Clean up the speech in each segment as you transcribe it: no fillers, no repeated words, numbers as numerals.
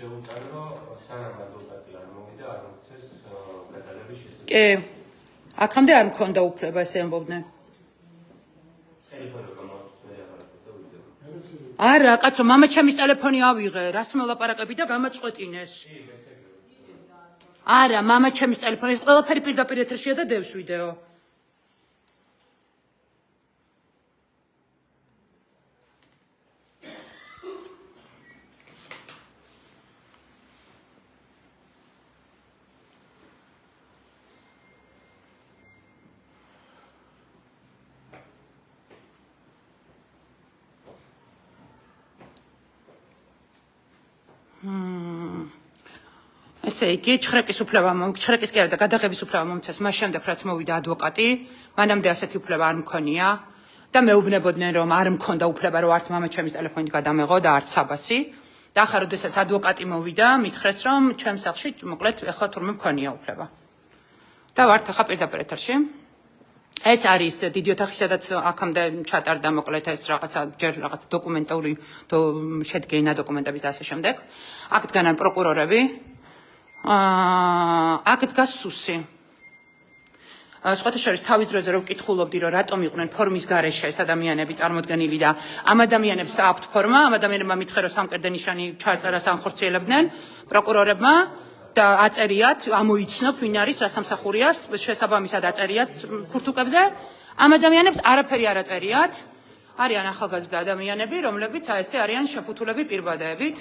შეუტან, რომ სანამ ადვოკატი არ მოვიდა, არ მოხდეს გადალების შესაძლებლობა. კი. აქამდე არ მქონდა უფლება ესე ამბობდნენ. არა, კაცო, მამა ჩემის ტელეფონი ავიღე, რას მოლაპარაკები და გამაწყვეტინეს. არა, მამა ჩემის ტელეფონი, ყველაფერი პირდაპირ ეთერშია და დევს ვიდეო. ესე იგი, ჩხრეკის კი არა და გადაღების უფლება მომცეს მას შემდეგ, რაც მოვიდა ადვოკატი, მანამდე ასეთი უფლება არ მქონია და მეუბნებოდნენ, რომ არ მქონდა უფლება, რომ არც მამა ჩემის ტელეფონით გადამეღო და არც საბასი. და ახლა როდესაც ადვოკატი მოვიდა, მითხრეს, რომ ჩემს სახლში, მოკლედ, ეხლა თურმე მქონია უფლება. და ვართ ახლა პირდაპირ ეთერში. ეს არის დიდი ოთახი, სადაც აქამდე ჩატარდა მოკლედ ეს რაღაცა ჯერ რაღაც დოკუმენტური შედგენა დოკუმენტების და ასე შემდეგ. აქ დგანან პროკურორები. აქ დგას სუსი. სხვათა შორის თავის დროზე რომ ვკითხულობდი, რომ რატომ იყვნენ ფორმის გარეშე ეს ადამიანები წარმოდგენილი და ამ ადამიანებს აქვთ ფორმა, ამ ადამიანებმა მითხრა, რომ სამკერდე ნიშანი ჩაწერას ანხორციელებდნენ პროკურორებმა და აწერიათ, ამოიცნობ ვინ არის, რა სამსახურია, შესაბამისად აწერიათ ქურთუკებზე. ამ ადამიანებს არაფერი არ აწერიათ. არიან ახალგაზრდა ადამიანები, რომლებიც ესე არიან შეფუთულები პირბადეებით.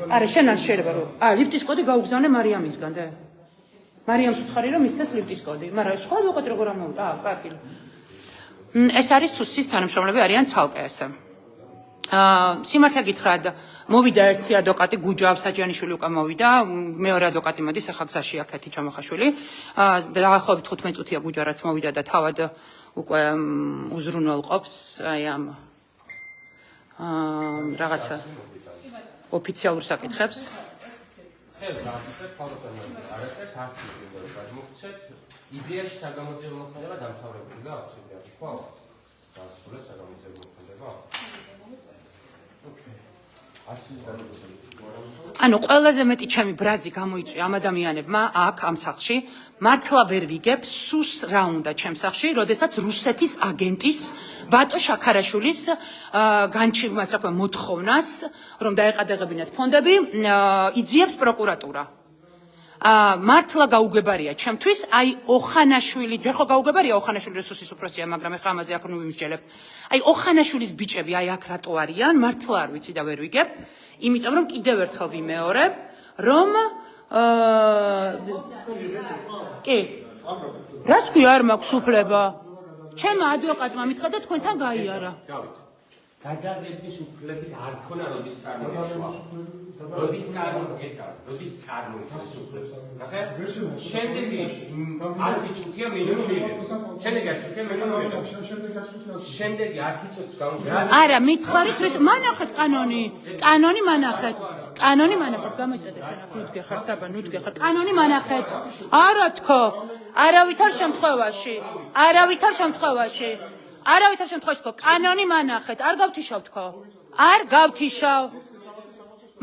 არა, შენ არ შეიძლება რომ ლიფტის კოდი გაუგზავნე მარიამისგან და მარიამს უთხარი რომ მისცეს ლიფტის კოდი, მაგრამ სხვა ადვოკატი როგორ ამოვიდა? კარგი. ეს არის სუსის თანამშრომლები არიან ცალკე ესე. სიმართლე გითხრათ, მოვიდა ერთი ადვოკატი გუჯა ავსაჯანიშვილი უკვე მოვიდა, მეორე ადვოკატი მოდის ახლა გზაშია ქეთი ჩამოხაშვილი. დაახლოებით 15 წუთია გუჯა რაც მოვიდა და თავად უკვე უზრუნველყოფს აი ამ რაღაცა ოფიციალურ საკითხებს. ხელს აღწევთ ფორტონები, არაცერს ასწავლეთ, გადმოგცეთ იდეაში საგამოძიებო მოქმედება დამთავრებული გაქვს იდეაში, ხო? დასრულეთ საგამოძიებო მოქმედება. ანუ ყველაზე მეტი ჩემი ბრაზი გამოიწვია ამ ადამიანებმა აქ ამ სახლში, მართლა ვერ ვიგებ სუს რა უნდა ჩემ სახლში, როდესაც რუსეთის აგენტის ბატო შაქარაშვილის განჩიგვას რა ქვია მოთხოვნას, რომ დაეყადაღებინათ ფონდები, იძიებს პროკურატურა. მართლა გაუგებარია ჩემთვის, აი ოხანაშვილი, ჯერ ხო გაუგებარია ოხანაშვილი რესურსის უფროსია, მაგრამ ეხლა ამაზე აქ ვიმსჯელებთ. აი ოხანაშვილის ბიჭები აი აქ რატო არიან, მართლა არ ვიცი და ვერ ვიგებ, იმიტომ რომ კიდევ ერთხელ ვიმეორებ, რომ კი. რაც კი არ მაქვს უფლება. ჩემ ადვოკატმა მითხრა და თქვენთან გაიარა. გადაღების უფლების არ ქონა როდის წარმოიშვა. როდის წარმოეცა, როდის წარმოიშვა უფლებს. ნახე? შემდეგი 10 წუთია მინიმუმი. შემდეგი 10 წუთია მინიმუმი. შემდეგი 10 წუთს გამოვიდა. არა, მითხარით რომ მანახეთ კანონი. კანონი მანახეთ. კანონი მანახეთ, გამოიწედა შენ აქ ნუდგე ხარ საბა, ნუდგე ხარ. კანონი მანახეთ. არა თქო. არავითარ შემთხვევაში. არავითარ შემთხვევაში. არავითარ შემთხვევაში თქო, კანონი მანახეთ, არ გავთიშავ თქო. არ გავთიშავ.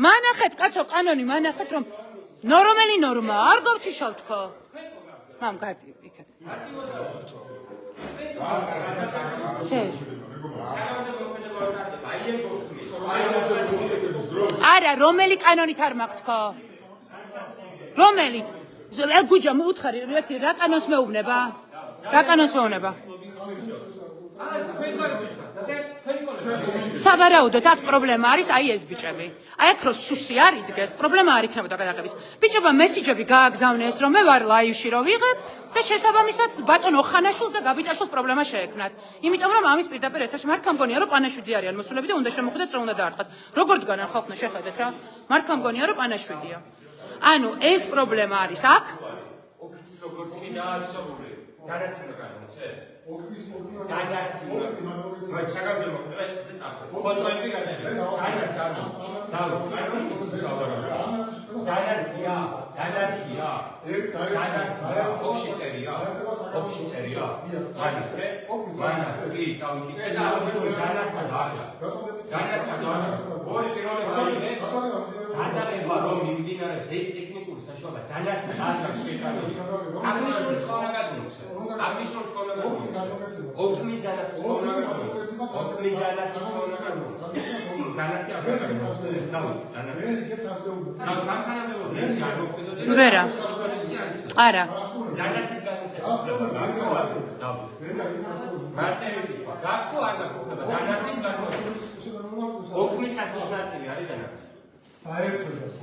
მანახეთ, კაცო, კანონი მანახეთ, რომ ნორმალი ნორმაა, არ გავთიშავ თქო. მამ გადი იქეთ. არა, რომელი კანონით არ მაქვს თქო? რომელით? გუჯა მოუთხარი, რა კანონს მეუბნება? რა კანონს მეუბნება? სავარაუდოდ აქ პრობლემა არის აი ეს ბიჭები. აი აქ რო სუსი არ იდგეს, პრობლემა არ იქნებოდა გადაღების. ბიჭებმა მესიჯები გააგზავნეს, რომ მე ვარ ლაივში რო ვიღებ და შესაბამისად ბატონო ხანაშვილს და გაბიტაშვილს პრობლემა შეექმნათ. იმიტომ რომ ამის პირდაპირ ეთერში მართლა მგონია რომ პანაშვიძე არიან მოსულები და უნდა შემოხვიდეთ რა უნდა დაარტყათ. როგორ დგანან ხალხნა შეხედეთ რა. მართლა მგონია რომ პანაშვიდია. ანუ ეს პრობლემა არის აქ. ოფიცს როგორც კი დაასრულე. განათლება განაცე? ოფში წერია? განათე? მანა კი წავიკითხე და აღნიშნული განათად არა. განათად არა. ორი პირველი გაიგეთ. გადაღება რომ მიმდინარეობს ეს ტექნიკური საშუალება დანარჩენ ასაკს შეტანილი. აღნიშნული ცხოვრებადმოცა. აღნიშნული ცხოვრებადმოცა. ოქმის დანარჩენ ცხოვრებადმოცა. ოქმის დანარჩენ ცხოვრებადმოცა. დანარჩენ აღარ ვერა. არა. დანარჩენ განაცემა. მარტივი თქვა. გაქცო არ გაქცევა. დანარჩენ განაცემა. ოქმის ასოციაცია არის დანარჩენ.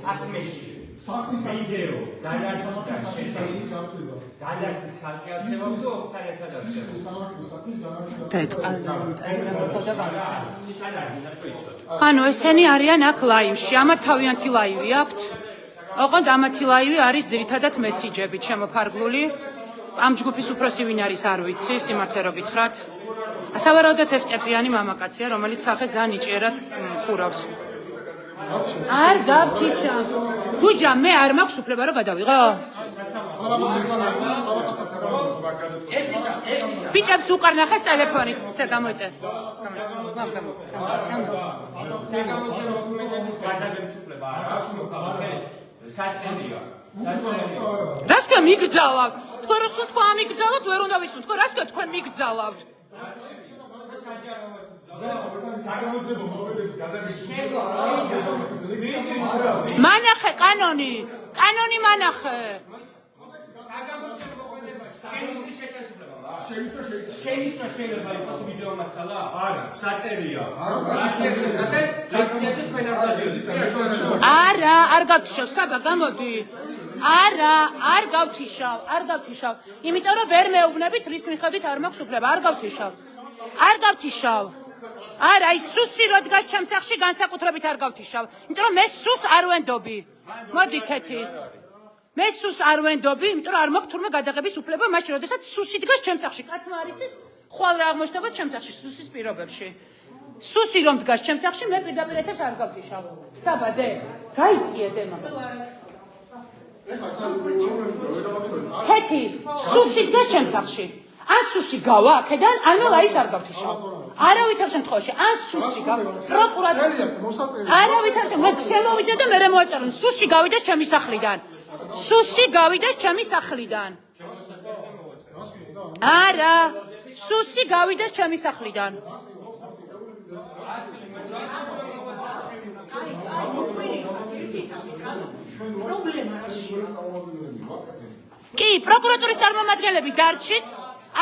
საქმეში ვიდეო დანარჩენთან შეხედვით დანარჩენ საკითხებს ოქთან ერთად ანუ ესენი არიან აქ ლაივში, ამათ თავიანთი ლაივი აქვთ. ოღონდ ამათი ლაივი არის ძირითადად მესიჯებით შემოფარგლული. ამ ჯგუფის უფროსი ვინ არის არ ვიცი, სიმართლე რო გითხრათ. სავარაუდოდ ეს კეპიანი მამაკაცია, რომელიც სახეს ძალიან იჭერად ხურავს. არ გავთიშა. გუჯა, მე არ მაქვს უფლება რომ გადავიღო? ბიჭებს უკარ ნახეს ტელეფონით და გამოიწე. საკამოჩენო დოკუმენტების გადაღების უფლება არ აქვს მოქალაქეს. საწერია. რას თქვენ მიგძალავთ? თქვენ რო თქვა ამიგძალავთ, ვერ უნდა ვისუნ. თქვენ რას თქვენ მიგძალავთ? მანახე კანონი მანახე. შენიშნა შეიძლება იყოს ვიდეო მასალა? არა, საწერია. საწერია თქვენ არ გადიოდით. არა, არ გავთიშავ, საბა გამოდი. არა, არ გავთიშავ. იმიტომ რომ ვერ მეუბნებით რის მიხედვით არ მაქვს უფლება, არ გავთიშავ. არა, ის სუსი რო დგას ჩემს სახში განსაკუთრებით არ გავთიშავ. იმიტომ რომ მე სუს არ ვენდობი. მოდი ქეთი. მე სუს არ ვენდობი, იმიტომ რომ არ მაქვს თურმე გადაღების უფლება მაშინ, როდესაც სუსი დგას ჩემს სახში. კაცმა არ იცის, ხვალ რა აღმოჩნდება ჩემს სახში სუსის პირობებში. სუსი რომ დგას ჩემს სახში, მე პირდაპირ ეთერს არ გავთიშავ. საბადე, გაიწიედე მაგას. ქეთი, სუსი დგას ჩემს სახში. ან სუსი გავა აქედან, ან მე ლაის არ გავთიშავ. არავითარ შემთხვევაში, ან სუსი გავა, პროკურატურა. არავითარ შემთხვევაში, მე შემოვიდე და მე მოეწერონ, სუსი გავიდეს ჩემი სახლიდან. არა, სუსი გავიდეს ჩემი სახლიდან. კი, პროკურატურის წარმომადგენლები დარჩით.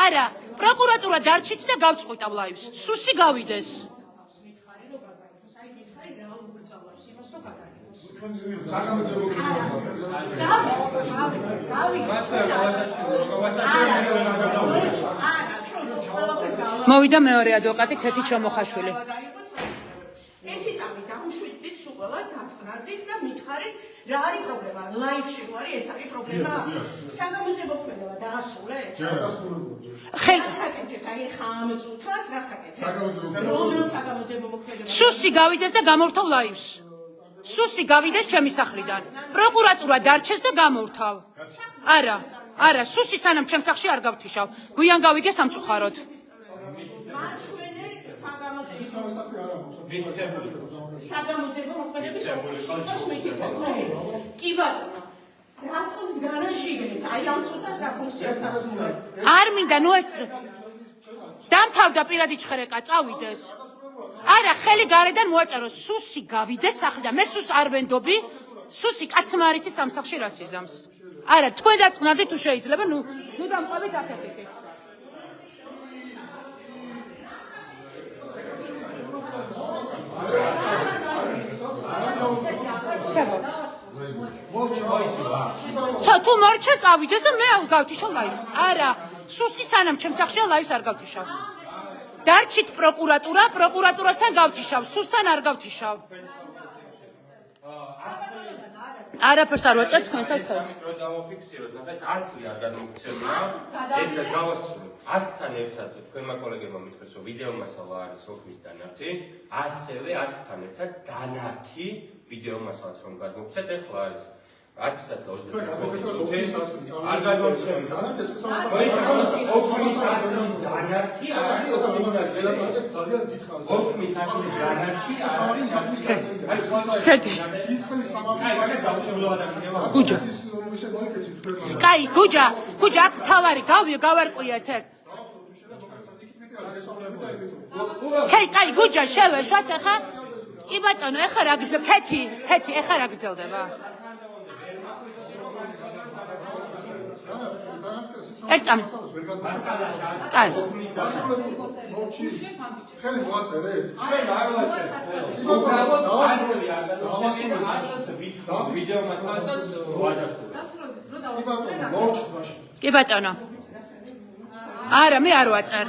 არა, პროკურატურა დარჩით და გავწყვიტავ ლაივს. სუსი გავიდეს. მოვიდა მეორე ადვოკატი ქეთი ჩამოხაშვილი. ერთი წამი დამშვიდით, სულ ყველა დაწყნარდით და მითხარით, რა არის პრობლემა? ლაივში ვარი, ეს არის პრობლემა? საგამოძიებო მოქმედება დაასრულეთ? საკეთებთ, აი ხა ამ წუთას რა საკეთებთ? რომელ საგამოძიებო მოქმედება? სუსი გავიდეს და გამორთავ ლაივს. სუსი გავიდეს ჩემი სახლიდან. პროკურატურა დარჩეს და გამორთავ. არა, სუსი სანამ ჩემს სახლში არ გავთიშავ. გვიან გავიგე სამწუხაროდ. საგამოძიებო მოქმედების კი ბატონო, რატომ განაშიგნეთ? აი ამ წუთას რა ფუნქციას ასრულებთ? არ მინდა, ნუ ეს დამთავრდა პირადი ჭხრეკა, წავიდეს. არა, ხელი გარედან მოაწერო, სუსი გავიდეს სახლიდან. მე სუს არ ვენდობი, სუსი კაცმა არ იცის ამ სახლში რას იზამს. არა, თქვენ დაწყნარდით თუ შეიძლება, ნუ დამყავით აქეთ. თუ მორჩა წავიდეს და მე გავთიშავ ლაივს. არა, სუსი სანამ ჩემს სახლშია ლაივს არ გავთიშავ. დარჩით პროკურატურასთან გავთიშავ, სუსთან არ გავთიშავ. არაფერს არ ვაწერ თქვენ სასწაულს. რო დავაფიქსიროთ, ნახეთ 100 არ გადმოგცემია. ერთად გავასრულოთ. 100-თან ერთად თქვენმა კოლეგებმა მithქვეს, რომ ვიდეო მასალა არის ოქმის დანართი, ასევე 100-თან ერთად დანართი ვიდეო მასალაც რომ გადმოგცეთ, ეხლა არის 10-სა და 29 წუთი. არ გადმოგცემია. განარჩი არის ოქმის ასლის განარჩი ქეთი გუჯა კაი გუჯა აქ თავარი გავარკვიეთ ეგ კაი გუჯა შევეშოთ ახლა კი ბატონო ეხა რა გძ ქეთი ეხა რა გძელდება ერთამი კაი ხელი მოაწერეთ ჩვენ არ ვაწერთ უბრალოდ ასლი არ გადავშენით ასლს ვიდეო მასალასაც ვადასტურებთ კი ბატონო არა მე არ ვაწერ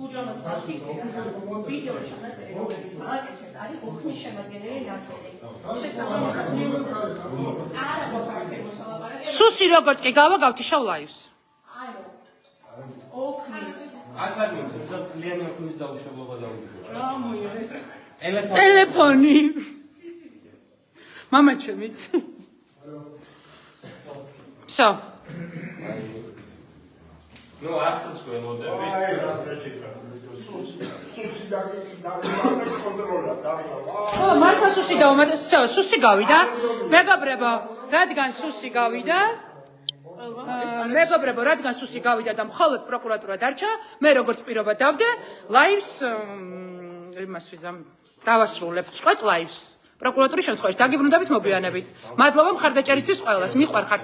უჯრედს დაფიქსირა ვიდეო ჩანაწერი რომელიც მაგალითად არის ოქმის შემადგენელი ნაწილი შესაბამისად არა მოხარკებს ალაპარაკებს სუსი როგორც კი გავაგავთიშავ ლაივს ოქმის არ გადმოიცემ ძალიან ოქმის დაუშვებლობა დავუდგინო რა მოიეს ტელეფონი მამა ჩემით всё ნუ ასლს ველოდები სუსი დაგეკიდავდა კონტროლა ო მართლა სუსი გავუმატე всё სუსი გავიდა მეგობრებო რადგან სუსი გავიდა და მხოლოდ პროკურატურა დარჩა მე როგორც პირობა დავდე ლაივს იმას ვიზამ დავასრულებ წყვეტ ლაივს პროკურატურის შემთხვევაში დაგიბრუნდებით მოგვიანებით მადლობა მხარდაჭერისთვის ყველას მიყვარხართ